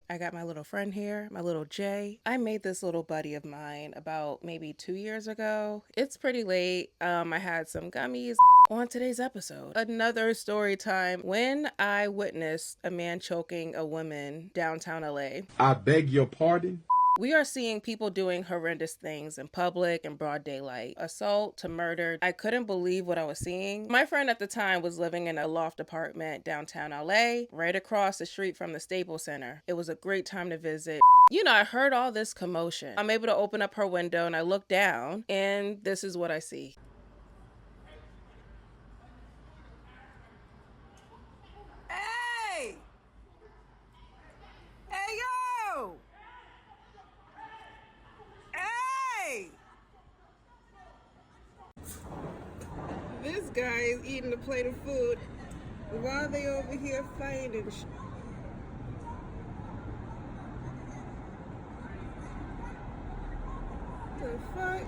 I got my little friend here, my little Jay. I made this little buddy of mine about maybe 2 years ago. It's pretty late. I had some gummies. On today's episode, another story time when I witnessed a man choking a woman downtown LA. I beg your pardon? We are seeing people doing horrendous things in public and broad daylight. Assault to murder. I couldn't believe what I was seeing. My friend at the time was living in a loft apartment downtown LA, right across the street from the Staples Center. It was a great time to visit. I heard all this commotion. I'm able to open up her window and I look down and this is what I see. Hey! Hey, yo! Hey! This guy is eating a plate of food while they over here fighting and The fuck?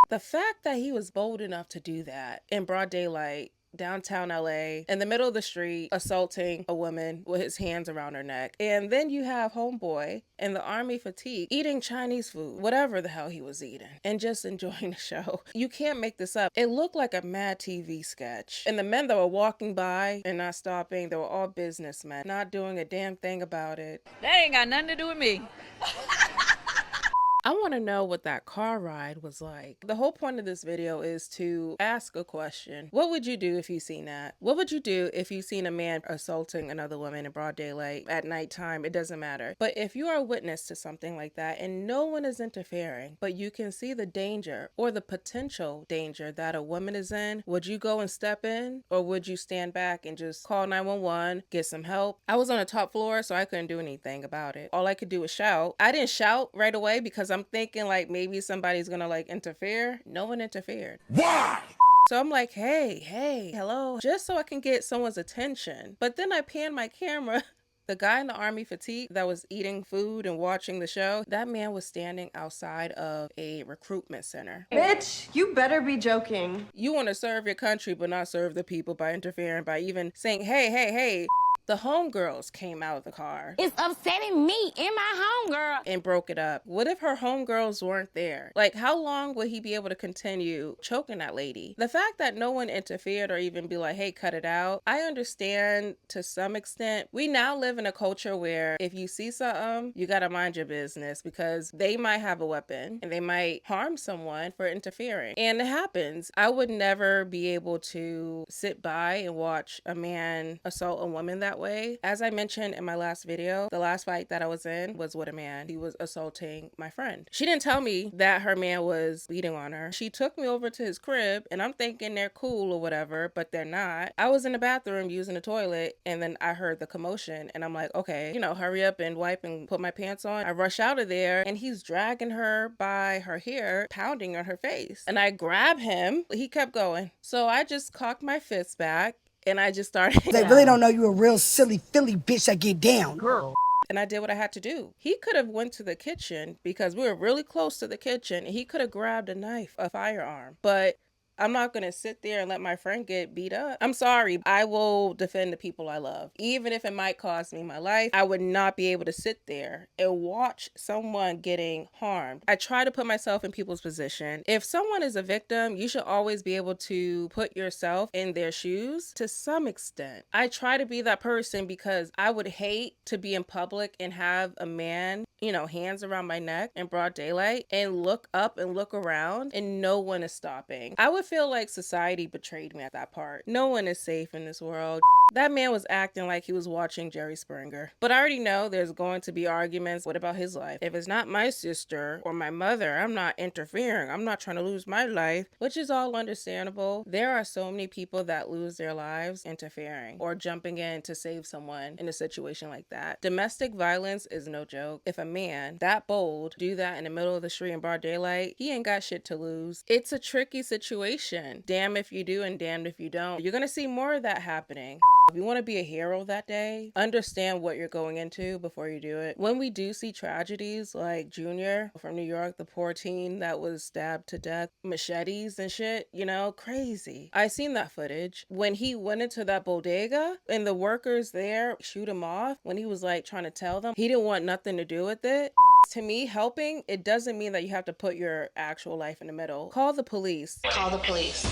The fact that he was bold enough to do that in broad daylight, downtown LA, in the middle of the street, assaulting a woman with his hands around her neck. And then you have homeboy in the army fatigue eating Chinese food, whatever the hell he was eating, and just enjoying the show. You can't make this up. It looked like a Mad TV sketch. And the men that were walking by and not stopping, they were all businessmen, not doing a damn thing about it. That ain't got nothing to do with me. I want to know what that car ride was like. The whole point of this video is to ask a question. What would you do if you seen that? What would you do if you seen a man assaulting another woman in broad daylight at nighttime? It doesn't matter. But if you are a witness to something like that and no one is interfering, but you can see the danger or the potential danger that a woman is in, would you go and step in or would you stand back and just call 911, get some help? I was on the top floor, so I couldn't do anything about it. All I could do was shout. I didn't shout right away because I'm thinking like maybe somebody's gonna like interfere. No one interfered. Why? So I'm like, hey, hello, just so I can get someone's attention. But then I pan my camera. The guy in the army fatigue that was eating food and watching the show, that man was standing outside of a recruitment center. Bitch, you better be joking. You want to serve your country but not serve the people by interfering, by even saying, hey. The homegirls came out of the car. It's upsetting me and my homegirl. And broke it up. What if her homegirls weren't there? Like, how long would he be able to continue choking that lady? The fact that no one interfered or even be like, hey, cut it out, I understand to some extent. We now live in a culture where if you see something, you gotta mind your business because they might have a weapon and they might harm someone for interfering. And it happens. I would never be able to sit by and watch a man assault a woman that way. As I mentioned in my last video, the last fight that I was in was with a man. He was assaulting my friend. She didn't tell me that her man was beating on her. She took me over to his crib and I'm thinking they're cool or whatever, but they're not. I was in the bathroom using the toilet and then I heard the commotion and I'm like, okay, hurry up and wipe and put my pants on. I rush out of there and he's dragging her by her hair, pounding on her face. And I grab him. He kept going. So I just cocked my fists back and I just started. They really don't know you a real silly Philly bitch that get down. Girl. And I did what I had to do. He could have went to the kitchen because we were really close to the kitchen. And he could have grabbed a knife, a firearm. But I'm not going to sit there and let my friend get beat up. I'm sorry. I will defend the people I love. Even if it might cost me my life, I would not be able to sit there and watch someone getting harmed. I try to put myself in people's position. If someone is a victim, you should always be able to put yourself in their shoes to some extent. I try to be that person because I would hate to be in public and have a man, hands around my neck in broad daylight and look up and look around and no one is stopping. I would feel like society betrayed me at that part. No one is safe in this world. That man was acting like he was watching Jerry Springer. But I already know there's going to be arguments. What about his life? If it's not my sister or my mother, I'm not interfering. I'm not trying to lose my life, which is all understandable. There are so many people that lose their lives interfering or jumping in to save someone in a situation like that. Domestic violence is no joke. If a man that bold do that in the middle of the street in broad daylight, he ain't got shit to lose. It's a tricky situation situation. Damn if you do and damned if you don't. You're gonna see more of that happening. If you want to be a hero that day, understand what you're going into before you do it. When we do see tragedies like Junior from New York, the poor teen that was stabbed to death, machetes and shit, you know, crazy. I seen that footage. When he went into that bodega and the workers there shoot him off, when he was like trying to tell them he didn't want nothing to do with it. To me, helping, it doesn't mean that you have to put your actual life in the middle. Call the police. Call the police.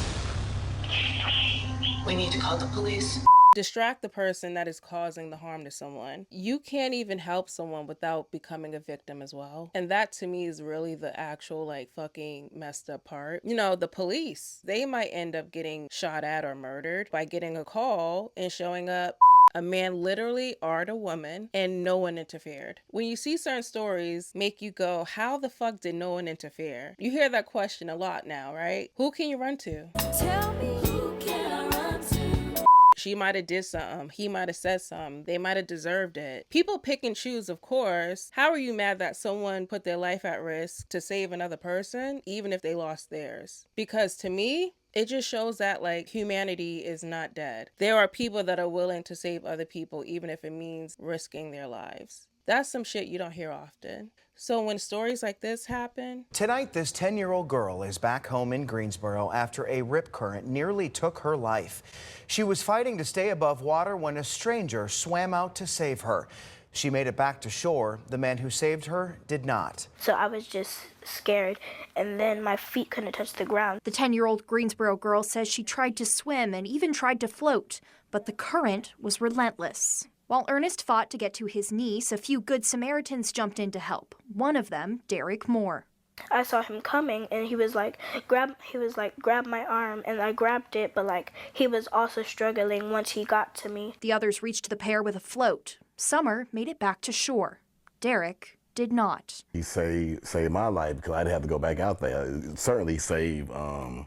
We need to call the police. Distract the person that is causing the harm to someone. You can't even help someone without becoming a victim as well. And that to me is really the actual like fucking messed up part. You know, the police, they might end up getting shot at or murdered by getting a call and showing up. A man literally arred a woman and no one interfered. When you see certain stories make you go, how the fuck did no one interfere? You hear that question a lot now, right? Who can you run to? Tell me who can I run to? She might have did something. He might have said something. They might have deserved it. People pick and choose, of course. How are you mad that someone put their life at risk to save another person, even if they lost theirs? Because to me, it just shows that like humanity is not dead. There are people that are willing to save other people, even if it means risking their lives. That's some shit you don't hear often. So when stories like this happen... Tonight, this 10-year-old girl is back home in Greensboro after a rip current nearly took her life. She was fighting to stay above water when a stranger swam out to save her. She made it back to shore. The man who saved her did not. So I was just scared, and then my feet couldn't touch the ground. The 10-year-old Greensboro girl says she tried to swim and even tried to float, but the current was relentless. While Ernest fought to get to his niece, a few good Samaritans jumped in to help. One of them, Derek Moore. I saw him coming, and he was like, grab my arm, and I grabbed it, but like he was also struggling once he got to me. The others reached the pair with a float. Summer made it back to shore. Derek did not. He saved my life because I didn't have to go back out there. It certainly saved my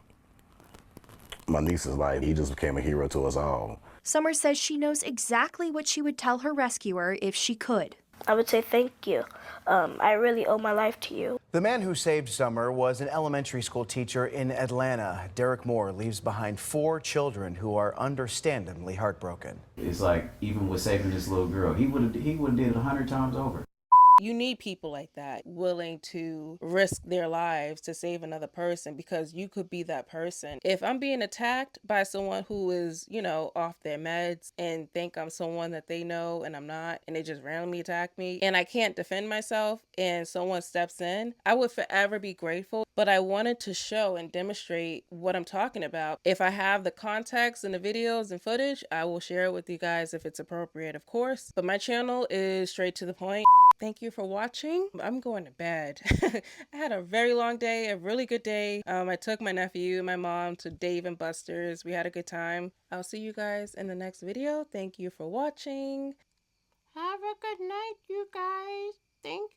niece's life. He just became a hero to us all. Summer says she knows exactly what she would tell her rescuer if she could. I would say thank you. I really owe my life to you. The man who saved Summer was an elementary school teacher in Atlanta. Derek Moore leaves behind 4 children who are understandably heartbroken. It's like, even with saving this little girl, he would have did it 100 times over. You need people like that willing to risk their lives to save another person, because you could be that person. If I'm being attacked by someone who is, you know, off their meds and think I'm someone that they know and I'm not, and they just randomly attack me and I can't defend myself and someone steps in, I would forever be grateful. But I wanted to show and demonstrate what I'm talking about. If I have the context and the videos and footage, I will share it with you guys if it's appropriate, of course. But my channel is straight to the point. Thank you for watching. I'm going to bed. I had a very long day, a really good day. I took my nephew and my mom to Dave and Buster's. We had a good time. I'll see you guys in the next video. Thank you for watching. Have a good night, you guys. Thank